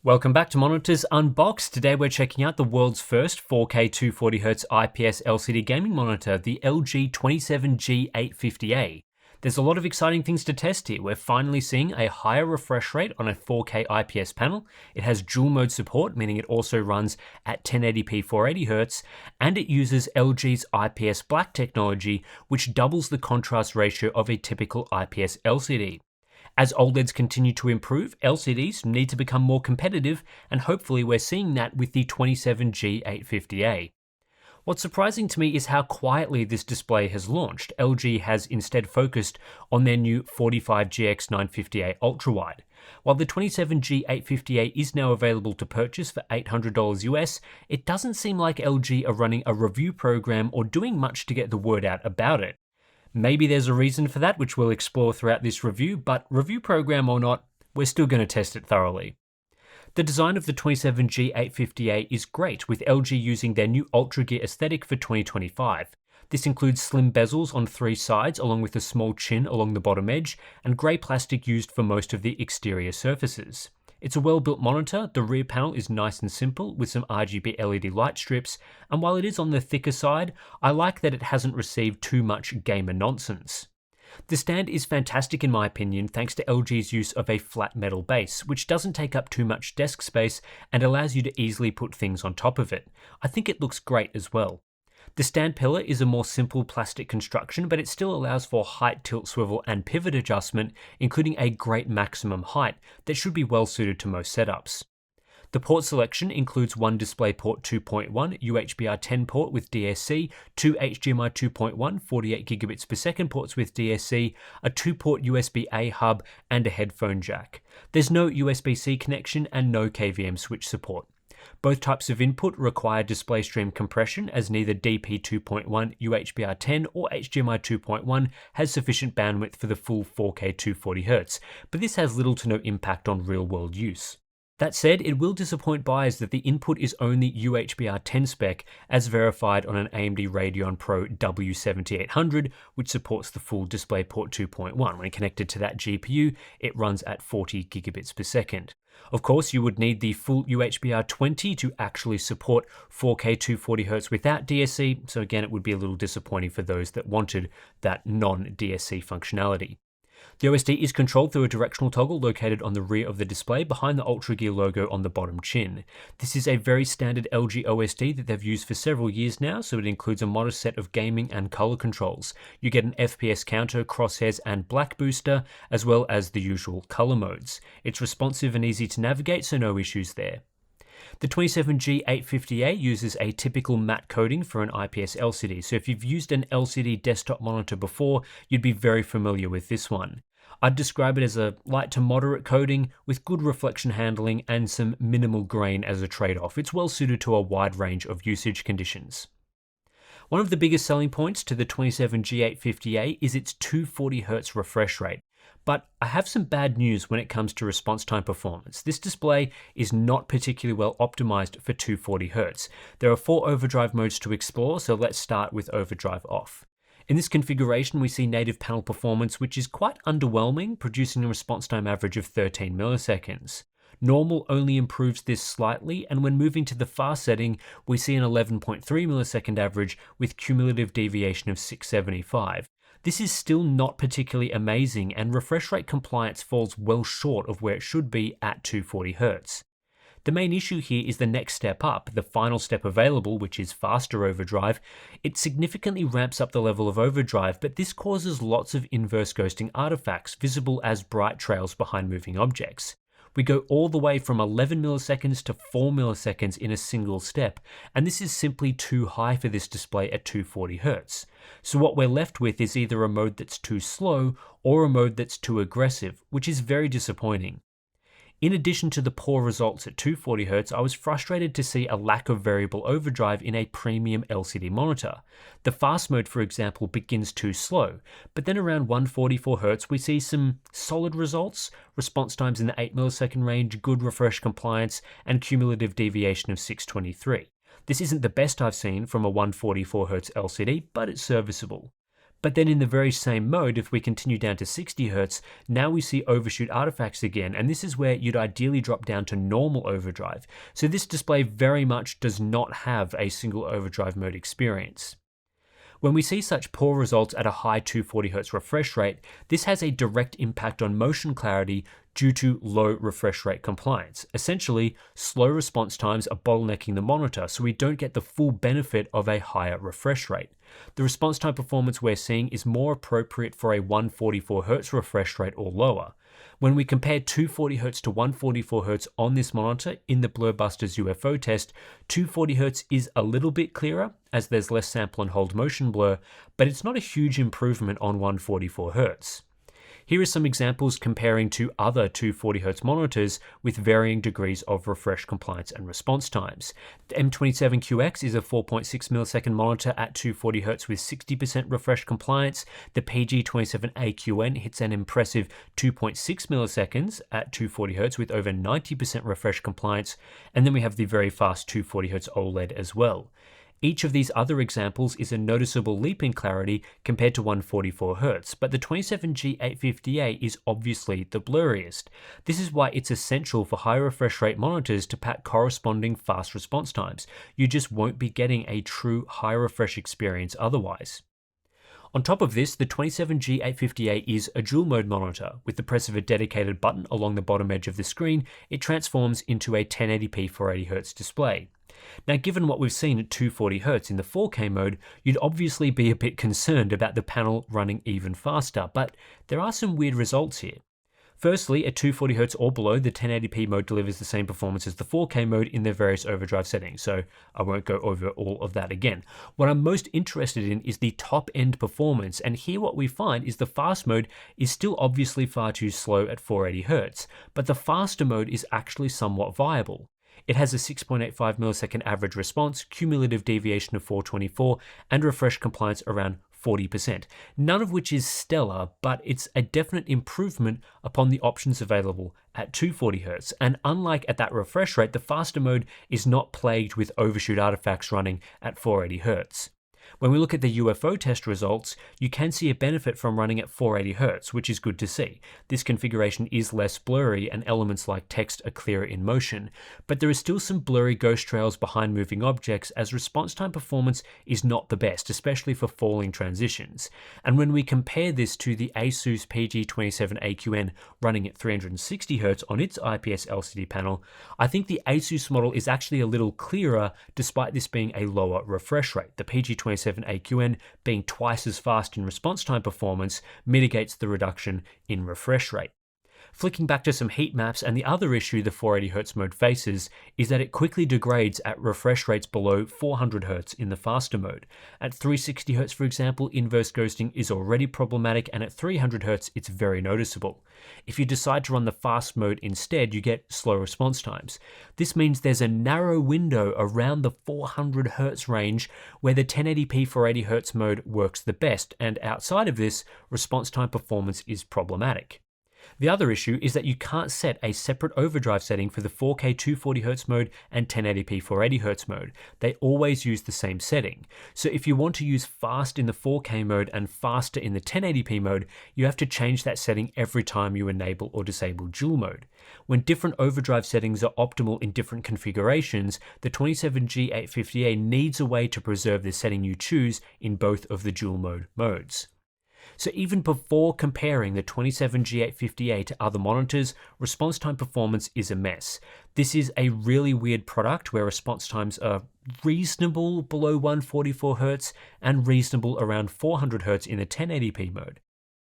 Welcome back to Monitors Unboxed. Today we're checking out the world's first 4K 240Hz IPS LCD gaming monitor, the LG 27G850A. There's a lot of exciting things to test here. We're finally seeing a higher refresh rate on a 4K IPS panel. It has dual mode support, meaning it also runs at 1080p 480Hz, and it uses LG's IPS black technology, which doubles the contrast ratio of a typical IPS LCD. As OLEDs continue to improve, LCDs need to become more competitive, and hopefully we're seeing that with the 27G850A. What's surprising to me is how quietly this display has launched. LG has instead focused on their new 45GX950A ultra-wide. While the 27G850A is now available to purchase for $800 US, it doesn't seem like LG are running a review program or doing much to get the word out about it. Maybe there's a reason for that, which we'll explore throughout this review, but review program or not, we're still going to test it thoroughly. The design of the 27G850A is great, with LG using their new Ultra Gear aesthetic for 2025. This includes slim bezels on three sides, along with a small chin along the bottom edge, and grey plastic used for most of the exterior surfaces. It's a well-built monitor. The rear panel is nice and simple with some RGB LED light strips, and while it is on the thicker side, I like that it hasn't received too much gamer nonsense. The stand is fantastic in my opinion thanks to LG's use of a flat metal base, which doesn't take up too much desk space and allows you to easily put things on top of it. I think it looks great as well. The stand pillar is a more simple plastic construction, but it still allows for height, tilt, swivel, and pivot adjustment, including a great maximum height that should be well suited to most setups. The port selection includes one DisplayPort 2.1 UHBR10 port with DSC, two HDMI 2.1 48GB per second ports with DSC, a 2-port USB-A hub, and a headphone jack. There's no USB-C connection and no KVM switch support. Both types of input require display stream compression, as neither DP 2.1 UHBR10 or HDMI 2.1 has sufficient bandwidth for the full 4K 240Hz, but this has little to no impact on real-world use. That said, it will disappoint buyers that the input is only UHBR10 spec, as verified on an AMD Radeon Pro W7800, which supports the full DisplayPort 2.1. When connected to that GPU, it runs at 40 gigabits per second. Of course, you would need the full UHBR20 to actually support 4K 240Hz without DSC, so again, it would be a little disappointing for those that wanted that non-DSC functionality. The OSD is controlled through a directional toggle located on the rear of the display behind the Ultra Gear logo on the bottom chin. This is a very standard LG OSD that they've used for several years now, so it includes a modest set of gaming and color controls. You get an FPS counter, crosshairs, and black booster, as well as the usual color modes. It's responsive and easy to navigate, so no issues there. The 27G850A uses a typical matte coating for an IPS LCD, so if you've used an LCD desktop monitor before, you'd be very familiar with this one. I'd describe it as a light to moderate coating with good reflection handling and some minimal grain as a trade-off. It's well suited to a wide range of usage conditions. One of the biggest selling points to the 27G850A is its 240Hz refresh rate. But I have some bad news when it comes to response time performance. This display is not particularly well optimized for 240Hz. There are 4 overdrive modes to explore, so let's start with overdrive off. In this configuration, we see native panel performance, which is quite underwhelming, producing a response time average of 13 milliseconds. Normal only improves this slightly, and when moving to the fast setting, we see an 11.3 millisecond average with cumulative deviation of 675. This is still not particularly amazing, and refresh rate compliance falls well short of where it should be at 240Hz. The main issue here is the next step up, the final step available, which is faster overdrive. It significantly ramps up the level of overdrive, but this causes lots of inverse ghosting artifacts visible as bright trails behind moving objects. We go all the way from 11 milliseconds to 4 milliseconds in a single step, and this is simply too high for this display at 240Hz. So what we're left with is either a mode that's too slow or a mode that's too aggressive, which is very disappointing. In addition to the poor results at 240Hz, I was frustrated to see a lack of variable overdrive in a premium LCD monitor. The fast mode, for example, begins too slow, but then around 144Hz we see some solid results, response times in the 8 millisecond range, good refresh compliance, and cumulative deviation of 623. This isn't the best I've seen from a 144Hz LCD, but it's serviceable. But then in the very same mode, if we continue down to 60 Hz, now we see overshoot artifacts again, and this is where you'd ideally drop down to normal overdrive. So this display very much does not have a single overdrive mode experience. When we see such poor results at a high 240Hz refresh rate, this has a direct impact on motion clarity due to low refresh rate compliance. Essentially, slow response times are bottlenecking the monitor, so we don't get the full benefit of a higher refresh rate. The response time performance we're seeing is more appropriate for a 144Hz refresh rate or lower. When we compare 240Hz to 144Hz on this monitor in the Blurbusters UFO test, 240Hz is a little bit clearer as there's less sample and hold motion blur, but it's not a huge improvement on 144Hz. Here are some examples comparing to other 240Hz monitors with varying degrees of refresh compliance and response times. The M27QX is a 4.6 millisecond monitor at 240Hz with 60% refresh compliance. The PG27AQN hits an impressive 2.6 milliseconds at 240Hz with over 90% refresh compliance. And then we have the very fast 240Hz OLED as well. Each of these other examples is a noticeable leap in clarity compared to 144Hz, but the 27G850A is obviously the blurriest. This is why it's essential for high refresh rate monitors to pack corresponding fast response times. You just won't be getting a true high refresh experience otherwise. On top of this, the 27G850A is a dual mode monitor. With the press of a dedicated button along the bottom edge of the screen, it transforms into a 1080p 480Hz display. Now, given what we've seen at 240Hz in the 4K mode, you'd obviously be a bit concerned about the panel running even faster, but there are some weird results here. Firstly, at 240Hz or below, the 1080p mode delivers the same performance as the 4K mode in their various overdrive settings, so I won't go over all of that again. What I'm most interested in is the top-end performance, and here what we find is the fast mode is still obviously far too slow at 480Hz, but the faster mode is actually somewhat viable. It has a 6.85 millisecond average response, cumulative deviation of 424, and refresh compliance around 40%, none of which is stellar, but it's a definite improvement upon the options available at 240Hz. And unlike at that refresh rate, the faster mode is not plagued with overshoot artifacts running at 480Hz. When we look at the UFO test results, you can see a benefit from running at 480Hz, which is good to see. This configuration is less blurry and elements like text are clearer in motion, but there is still some blurry ghost trails behind moving objects as response time performance is not the best, especially for falling transitions. And when we compare this to the ASUS PG27AQN running at 360Hz on its IPS LCD panel, I think the ASUS model is actually a little clearer despite this being a lower refresh rate. The PG27AQN being twice as fast in response time performance mitigates the reduction in refresh rate. Flicking back to some heat maps, and the other issue the 480Hz mode faces is that it quickly degrades at refresh rates below 400Hz in the faster mode. At 360Hz, for example, inverse ghosting is already problematic, and at 300Hz it's very noticeable. If you decide to run the fast mode instead, you get slow response times. This means there's a narrow window around the 400Hz range where the 1080p 480Hz mode works the best, and outside of this, response time performance is problematic. The other issue is that you can't set a separate overdrive setting for the 4K 240Hz mode and 1080p 480Hz mode. They always use the same setting. So if you want to use fast in the 4K mode and faster in the 1080p mode, you have to change that setting every time you enable or disable dual mode. When different overdrive settings are optimal in different configurations, the 27G850A needs a way to preserve the setting you choose in both of the dual mode modes. So even before comparing the 27G850A to other monitors, response time performance is a mess. This is a really weird product where response times are reasonable below 144Hz and reasonable around 400Hz in the 1080p mode.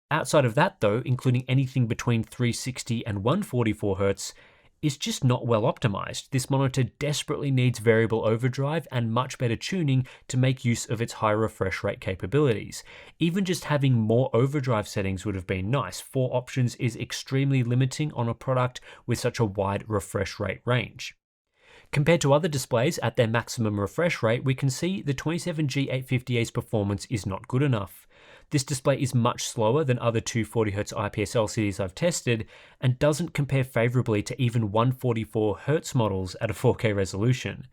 Outside of that though, including anything between 360 and 144Hz, is just not well optimized. This monitor desperately needs variable overdrive and much better tuning to make use of its high refresh rate capabilities. Even just having more overdrive settings would have been nice. 4 options is extremely limiting on a product with such a wide refresh rate range. Compared to other displays at their maximum refresh rate, we can see the 27G850A's performance is not good enough. This display is much slower than other 240Hz IPS LCDs I've tested and doesn't compare favorably to even 144Hz models at a 4K resolution.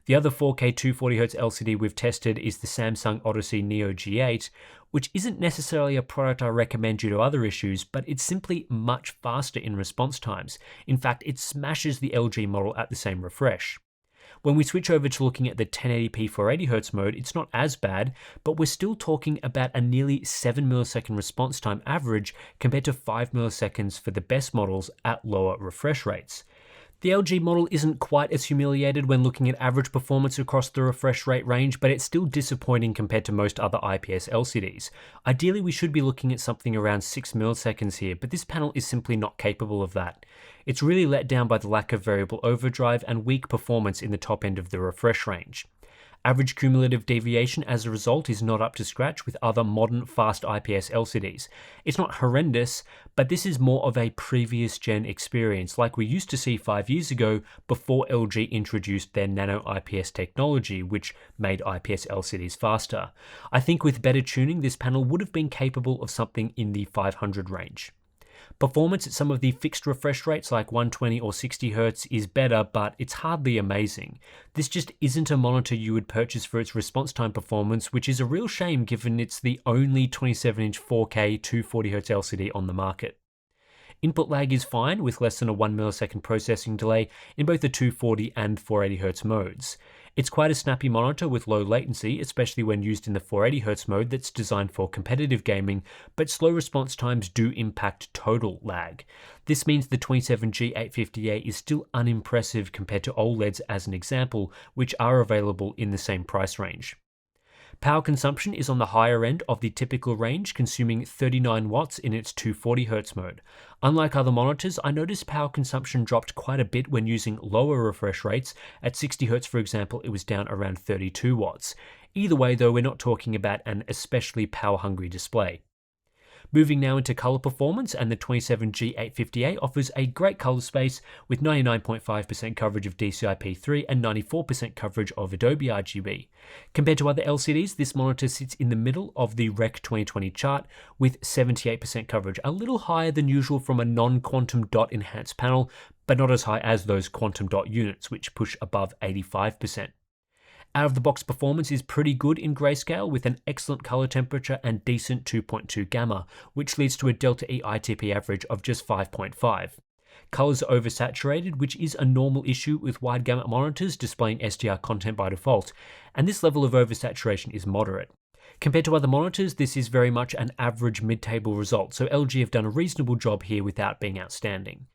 The other 4K 240Hz LCD we've tested is the Samsung Odyssey Neo G8, which isn't necessarily a product I recommend due to other issues, but it's simply much faster in response times. In fact, it smashes the LG model at the same refresh. When we switch over to looking at the 1080p 480Hz mode, it's not as bad, but we're still talking about a nearly 7 millisecond response time average compared to 5 milliseconds for the best models at lower refresh rates. The LG model isn't quite as humiliated when looking at average performance across the refresh rate range, but it's still disappointing compared to most other IPS LCDs. Ideally, we should be looking at something around 6 milliseconds here, but this panel is simply not capable of that. It's really let down by the lack of variable overdrive and weak performance in the top end of the refresh range. Average cumulative deviation as a result is not up to scratch with other modern fast IPS LCDs. It's not horrendous, but this is more of a previous gen experience like we used to see 5 years ago before LG introduced their nano IPS technology, which made IPS LCDs faster. I think with better tuning, this panel would have been capable of something in the 500 range. Performance at some of the fixed refresh rates like 120 or 60 Hz is better, but it's hardly amazing. This just isn't a monitor you would purchase for its response time performance, which is a real shame given it's the only 27-inch 4K 240Hz LCD on the market. Input lag is fine with less than a 1 millisecond processing delay in both the 240 and 480Hz modes. It's quite a snappy monitor with low latency, especially when used in the 480Hz mode that's designed for competitive gaming, but slow response times do impact total lag. This means the 27G850A is still unimpressive compared to OLEDs as an example, which are available in the same price range. Power consumption is on the higher end of the typical range, consuming 39 watts in its 240Hz mode. Unlike other monitors, I noticed power consumption dropped quite a bit when using lower refresh rates. At 60Hz, for example, it was down around 32 watts. Either way, though, we're not talking about an especially power-hungry display. Moving now into color performance, and the 27G850A offers a great color space with 99.5% coverage of DCI-P3 and 94% coverage of Adobe RGB. Compared to other LCDs, this monitor sits in the middle of the Rec 2020 chart with 78% coverage, a little higher than usual from a non-quantum dot enhanced panel, but not as high as those quantum dot units, which push above 85%. Out-of-the-box performance is pretty good in grayscale with an excellent color temperature and decent 2.2 gamma, which leads to a Delta E ITP average of just 5.5. Colors are oversaturated, which is a normal issue with wide gamut monitors displaying SDR content by default, and this level of oversaturation is moderate. Compared to other monitors, this is very much an average mid-table result, so LG have done a reasonable job here without being outstanding.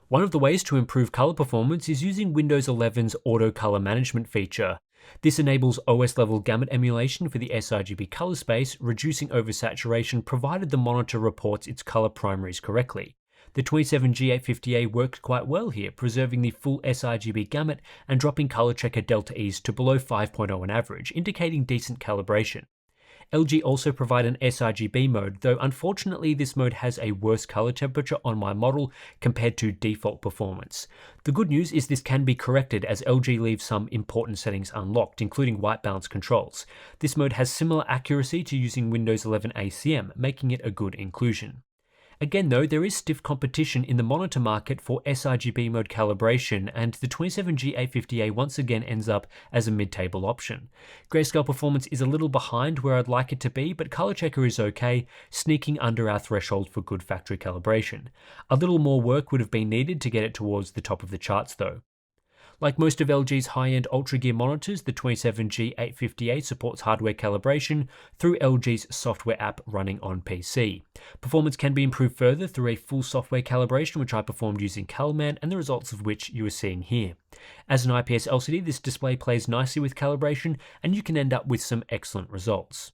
One of the ways to improve color performance is using Windows 11's Auto Color Management feature. This enables OS-level gamut emulation for the sRGB color space, reducing oversaturation provided the monitor reports its color primaries correctly. The 27G850A worked quite well here, preserving the full sRGB gamut and dropping color checker delta E's to below 5.0 on average, indicating decent calibration. LG also provide an sRGB mode, though unfortunately this mode has a worse color temperature on my model compared to default performance. The good news is this can be corrected as LG leaves some important settings unlocked, including white balance controls. This mode has similar accuracy to using Windows 11 ACM, making it a good inclusion. Again though, there is stiff competition in the monitor market for sRGB mode calibration, and the 27G850A once again ends up as a mid-table option. Grayscale performance is a little behind where I'd like it to be, but color checker is okay, sneaking under our threshold for good factory calibration. A little more work would have been needed to get it towards the top of the charts though. Like most of LG's high-end Ultra Gear monitors, the 27G850A supports hardware calibration through LG's software app running on PC. Performance can be improved further through a full software calibration, which I performed using CalMan, and the results of which you are seeing here. As an IPS LCD, this display plays nicely with calibration, and you can end up with some excellent results.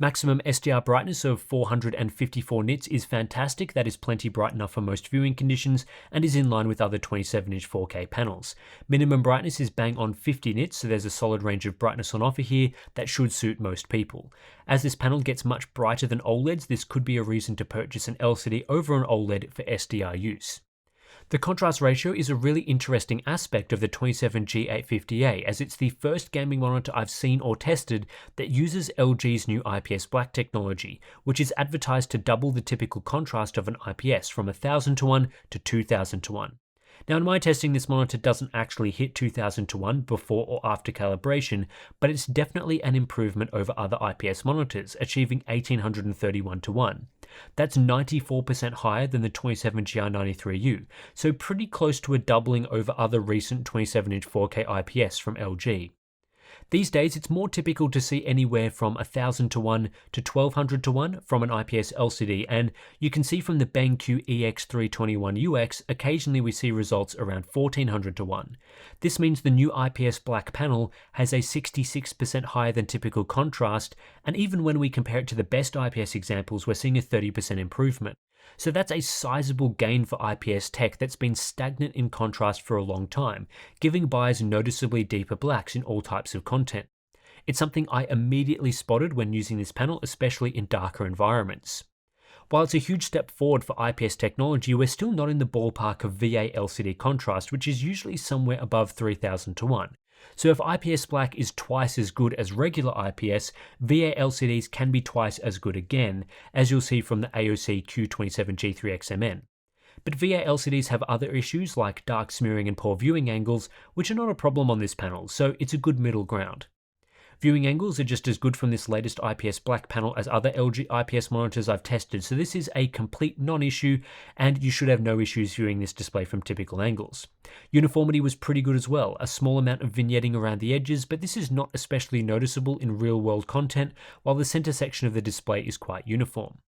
Maximum SDR brightness of 454 nits is fantastic. That is plenty bright enough for most viewing conditions and is in line with other 27-inch 4K panels. Minimum brightness is bang on 50 nits, so there's a solid range of brightness on offer here that should suit most people. As this panel gets much brighter than OLEDs, this could be a reason to purchase an LCD over an OLED for SDR use. The contrast ratio is a really interesting aspect of the 27G850A, as it's the first gaming monitor I've seen or tested that uses LG's new IPS black technology, which is advertised to double the typical contrast of an IPS from 1000 to 1 to 2000 to 1. Now in my testing, this monitor doesn't actually hit 2000 to 1 before or after calibration, but it's definitely an improvement over other IPS monitors, achieving 1831 to 1. That's 94% higher than the 27GR93U, so pretty close to a doubling over other recent 27-inch 4K IPS from LG. These days, it's more typical to see anywhere from 1000 to 1 to 1200 to 1 from an IPS LCD, and you can see from the BenQ EX321UX, occasionally we see results around 1400 to 1. This means the new IPS black panel has a 66% higher than typical contrast, and even when we compare it to the best IPS examples, we're seeing a 30% improvement. So that's a sizable gain for IPS tech that's been stagnant in contrast for a long time, giving buyers noticeably deeper blacks in all types of content. It's something I immediately spotted when using this panel, especially in darker environments. While it's a huge step forward for IPS technology, we're still not in the ballpark of VA LCD contrast, which is usually somewhere above 3000 to 1. So if IPS black is twice as good as regular IPS, VA LCDs can be twice as good again, as you'll see from the AOC Q27G3XMN. But VA LCDs have other issues like dark smearing and poor viewing angles, which are not a problem on this panel, so it's a good middle ground. Viewing angles are just as good from this latest IPS black panel as other LG IPS monitors I've tested, so this is a complete non-issue, and you should have no issues viewing this display from typical angles. Uniformity was pretty good as well, a small amount of vignetting around the edges, but this is not especially noticeable in real-world content, while the center section of the display is quite uniform.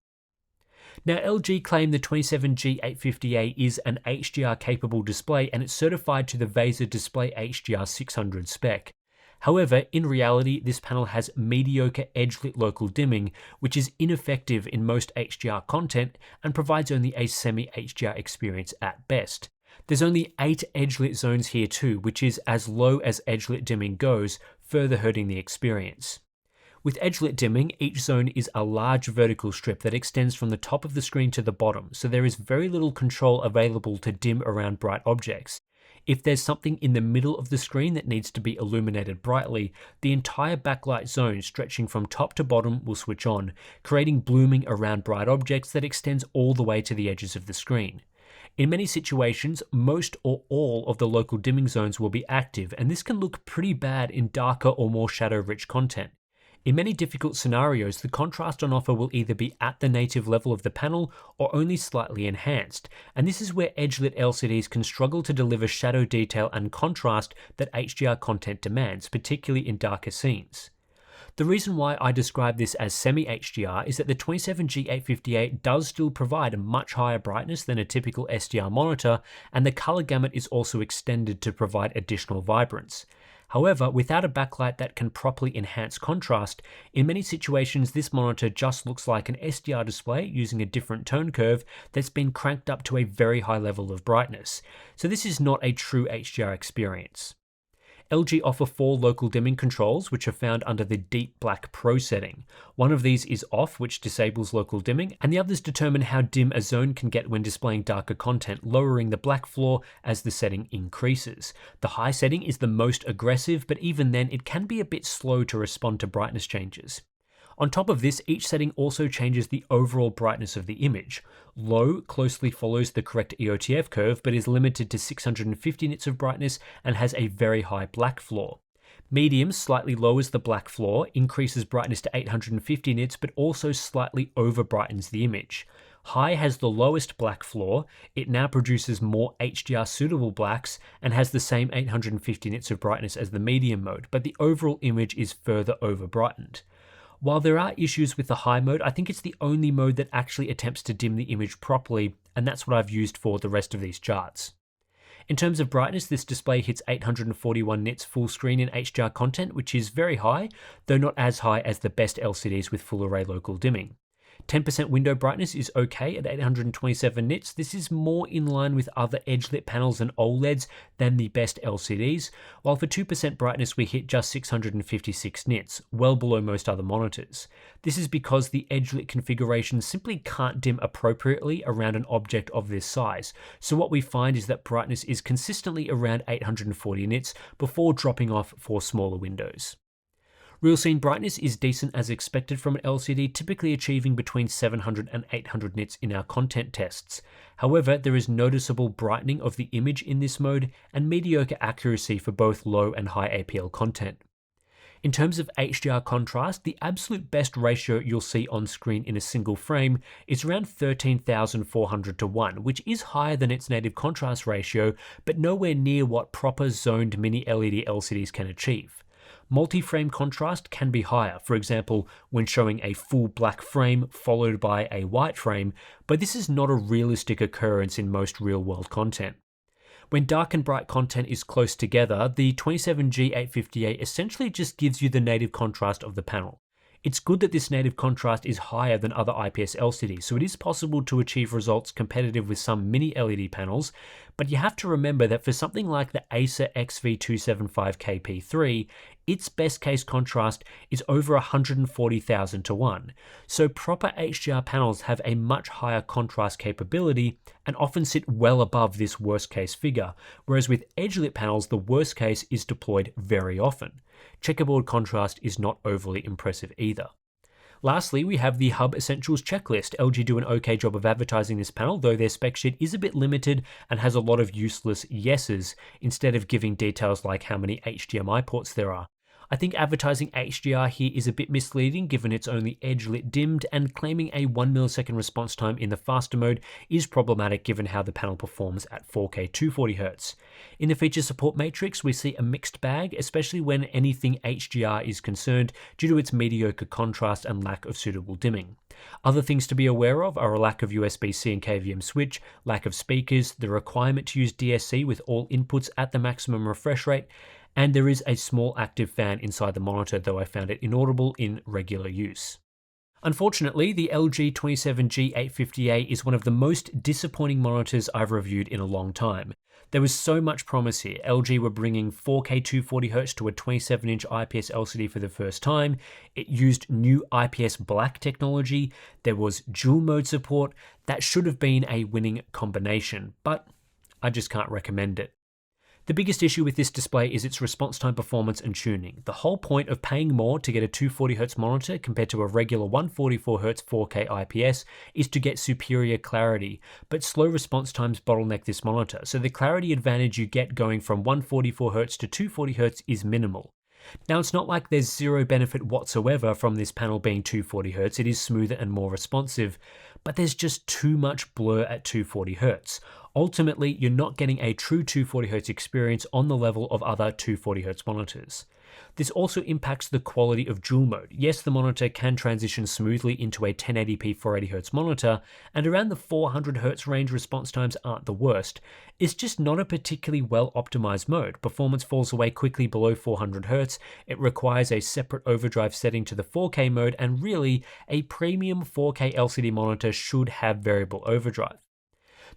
Now, LG claim the 27G850A is an HDR-capable display, and it's certified to the VESA Display HDR 600 spec. However, in reality, this panel has mediocre edge-lit local dimming, which is ineffective in most HDR content and provides only a semi-HDR experience at best. There's only 8 edge-lit zones here too, which is as low as edge-lit dimming goes, further hurting the experience. With edge-lit dimming, each zone is a large vertical strip that extends from the top of the screen to the bottom, so there is very little control available to dim around bright objects. If there's something in the middle of the screen that needs to be illuminated brightly, the entire backlight zone stretching from top to bottom will switch on, creating blooming around bright objects that extends all the way to the edges of the screen. In many situations, most or all of the local dimming zones will be active, and this can look pretty bad in darker or more shadow-rich content. In many difficult scenarios, the contrast on offer will either be at the native level of the panel or only slightly enhanced, and this is where edge-lit LCDs can struggle to deliver shadow detail and contrast that HDR content demands, particularly in darker scenes. The reason why I describe this as semi-HDR is that the 27G850A does still provide a much higher brightness than a typical SDR monitor, and the color gamut is also extended to provide additional vibrance. However, without a backlight that can properly enhance contrast, in many situations this monitor just looks like an SDR display using a different tone curve that's been cranked up to a very high level of brightness. So this is not a true HDR experience. LG offer 4 local dimming controls, which are found under the Deep Black Pro setting. One of these is off, which disables local dimming, and the others determine how dim a zone can get when displaying darker content, lowering the black floor as the setting increases. The high setting is the most aggressive, but even then it can be a bit slow to respond to brightness changes. On top of this, each setting also changes the overall brightness of the image. Low closely follows the correct EOTF curve, but is limited to 650 nits of brightness and has a very high black floor. Medium slightly lowers the black floor, increases brightness to 850 nits, but also slightly over brightens the image. High has the lowest black floor, it now produces more HDR suitable blacks and has the same 850 nits of brightness as the medium mode, but the overall image is further over brightened. While there are issues with the high mode, I think it's the only mode that actually attempts to dim the image properly, and that's what I've used for the rest of these charts. In terms of brightness, this display hits 841 nits full screen in HDR content, which is very high, though not as high as the best LCDs with full array local dimming. 10% window brightness is okay at 827 nits. This is more in line with other edge-lit panels and OLEDs than the best LCDs, while for 2% brightness we hit just 656 nits, well below most other monitors. This is because the edge-lit configuration simply can't dim appropriately around an object of this size, so what we find is that brightness is consistently around 840 nits before dropping off for smaller windows. Real scene brightness is decent as expected from an LCD, typically achieving between 700 and 800 nits in our content tests. However, there is noticeable brightening of the image in this mode and mediocre accuracy for both low and high APL content. In terms of HDR contrast, the absolute best ratio you'll see on screen in a single frame is around 13,400 to 1, which is higher than its native contrast ratio, but nowhere near what proper zoned mini LED LCDs can achieve. Multi-frame contrast can be higher, for example, when showing a full black frame followed by a white frame, but this is not a realistic occurrence in most real-world content. When dark and bright content is close together, the 27G858 essentially just gives you the native contrast of the panel. It's good that this native contrast is higher than other IPS LCDs, so it is possible to achieve results competitive with some mini LED panels, but you have to remember that for something like the Acer XV275KP3, its best case contrast is over 140,000 to 1. So proper HDR panels have a much higher contrast capability and often sit well above this worst case figure, whereas with edge-lit panels, the worst case is deployed very often. Checkerboard contrast is not overly impressive either. Lastly, we have the Hub Essentials checklist. LG do an okay job of advertising this panel, though their spec sheet is a bit limited and has a lot of useless yeses instead of giving details like how many HDMI ports there are. I think advertising HDR here is a bit misleading given it's only edge-lit dimmed, and claiming a 1 millisecond response time in the faster mode is problematic given how the panel performs at 4K 240Hz. In the feature support matrix, we see a mixed bag, especially when anything HDR is concerned due to its mediocre contrast and lack of suitable dimming. Other things to be aware of are a lack of USB-C and KVM switch, lack of speakers, the requirement to use DSC with all inputs at the maximum refresh rate, and there is a small active fan inside the monitor, though I found it inaudible in regular use. Unfortunately, the LG 27G850A is one of the most disappointing monitors I've reviewed in a long time. There was so much promise here. LG were bringing 4K 240Hz to a 27-inch IPS LCD for the first time. It used new IPS black technology. There was dual mode support. That should have been a winning combination, but I just can't recommend it. The biggest issue with this display is its response time, performance, and tuning. The whole point of paying more to get a 240Hz monitor compared to a regular 144Hz 4K IPS is to get superior clarity, but slow response times bottleneck this monitor, so the clarity advantage you get going from 144Hz to 240Hz is minimal. Now, it's not like there's zero benefit whatsoever from this panel being 240Hz, it is smoother and more responsive, but there's just too much blur at 240Hz. Ultimately, you're not getting a true 240Hz experience on the level of other 240Hz monitors. This also impacts the quality of dual mode. Yes, the monitor can transition smoothly into a 1080p 480Hz monitor, and around the 400Hz range response times aren't the worst. It's just not a particularly well optimized mode. Performance falls away quickly below 400Hz, it requires a separate overdrive setting to the 4K mode, and really, a premium 4K LCD monitor should have variable overdrive.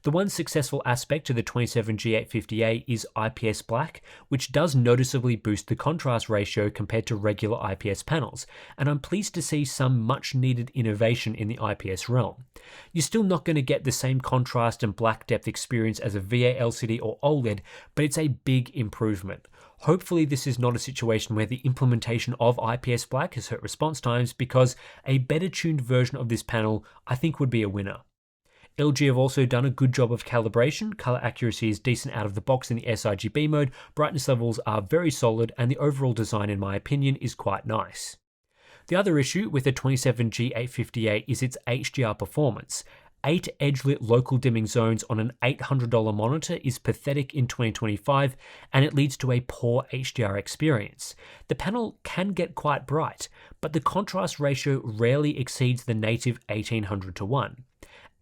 The one successful aspect to the 27G850A is IPS black, which does noticeably boost the contrast ratio compared to regular IPS panels, and I'm pleased to see some much needed innovation in the IPS realm. You're still not going to get the same contrast and black depth experience as a VA LCD or OLED, but it's a big improvement. Hopefully this is not a situation where the implementation of IPS black has hurt response times, because a better tuned version of this panel I think would be a winner. LG have also done a good job of calibration. Color accuracy is decent out of the box in the sRGB mode, brightness levels are very solid, and the overall design, in my opinion, is quite nice. The other issue with the 27G850A is its HDR performance. 8 edge-lit local dimming zones on an $800 monitor is pathetic in 2025, and it leads to a poor HDR experience. The panel can get quite bright, but the contrast ratio rarely exceeds the native 1800 to 1.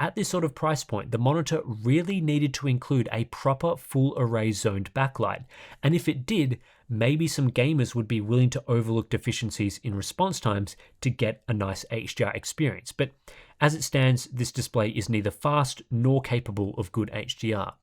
At this sort of price point, the monitor really needed to include a proper full array zoned backlight, and if it did, maybe some gamers would be willing to overlook deficiencies in response times to get a nice HDR experience. But As it stands, this display is neither fast nor capable of good HDR.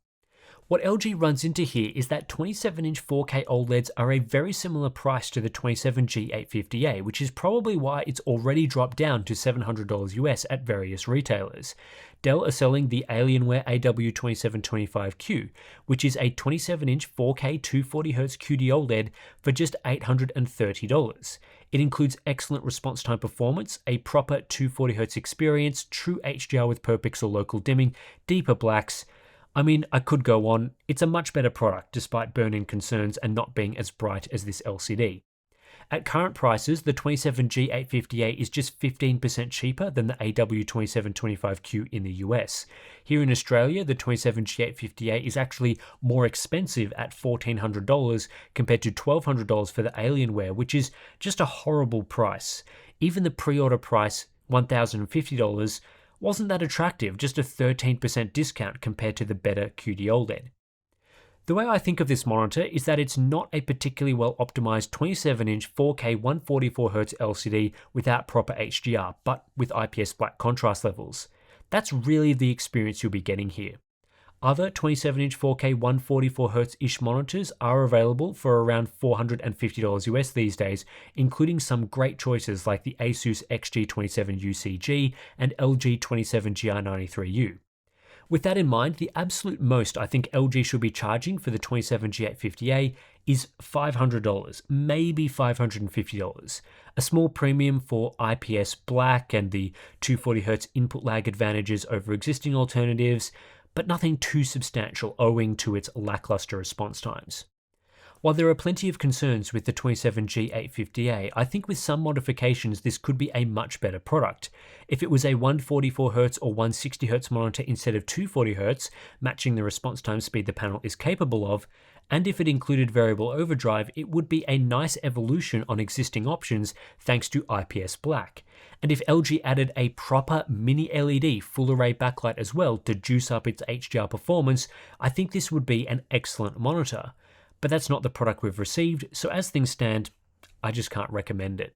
What LG runs into here is that 27-inch 4K OLEDs are a very similar price to the 27G850A, which is probably why it's already dropped down to $700 US at various retailers. Dell are selling the Alienware AW2725Q, which is a 27-inch 4K 240Hz QD OLED for just $830. It includes excellent response time performance, a proper 240Hz experience, true HDR with per pixel local dimming, deeper blacks. I mean, I could go on. It's a much better product despite burn-in concerns and not being as bright as this LCD. At current prices, the 27G850A is just 15% cheaper than the AW2725Q in the US. Here in Australia, the 27G850A is actually more expensive at $1,400 compared to $1,200 for the Alienware, which is just a horrible price. Even the pre-order price, $1,050, wasn't that attractive, just a 13% discount compared to the better QD OLED. The way I think of this monitor is that it's not a particularly well optimized 27-inch 4K 144Hz LCD without proper HDR, but with IPS black contrast levels. That's really the experience you'll be getting here. Other 27-inch 4K 144Hz-ish monitors are available for around $450 US these days, including some great choices like the Asus XG27UCG and LG 27GR93U. With that in mind, the absolute most I think LG should be charging for the 27G850A is $500, maybe $550. A small premium for IPS black and the 240Hz input lag advantages over existing alternatives, but nothing too substantial owing to its lackluster response times. While there are plenty of concerns with the 27G850A, I think with some modifications this could be a much better product. If it was a 144Hz or 160Hz monitor instead of 240Hz, matching the response time speed the panel is capable of, and if it included variable overdrive, it would be a nice evolution on existing options thanks to IPS black. And if LG added a proper mini LED full array backlight as well to juice up its HDR performance, I think this would be an excellent monitor. But that's not the product we've received, so as things stand, I just can't recommend it.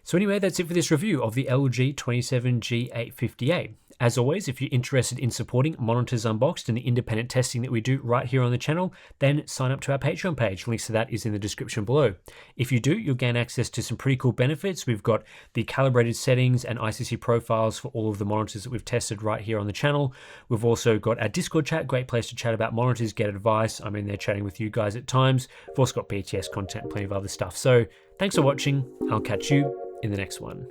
So anyway, that's it for this review of the LG 27G850A. As always, if you're interested in supporting Monitors Unboxed and the independent testing that we do right here on the channel, then sign up to our Patreon page. Links to that is in the description below. If you do, you'll gain access to some pretty cool benefits. We've got the calibrated settings and ICC profiles for all of the monitors that we've tested right here on the channel. We've also got our Discord chat, great place to chat about monitors, get advice. I'm in there chatting with you guys at times. We've also got BTS content, plenty of other stuff. So thanks for watching. I'll catch you in the next one.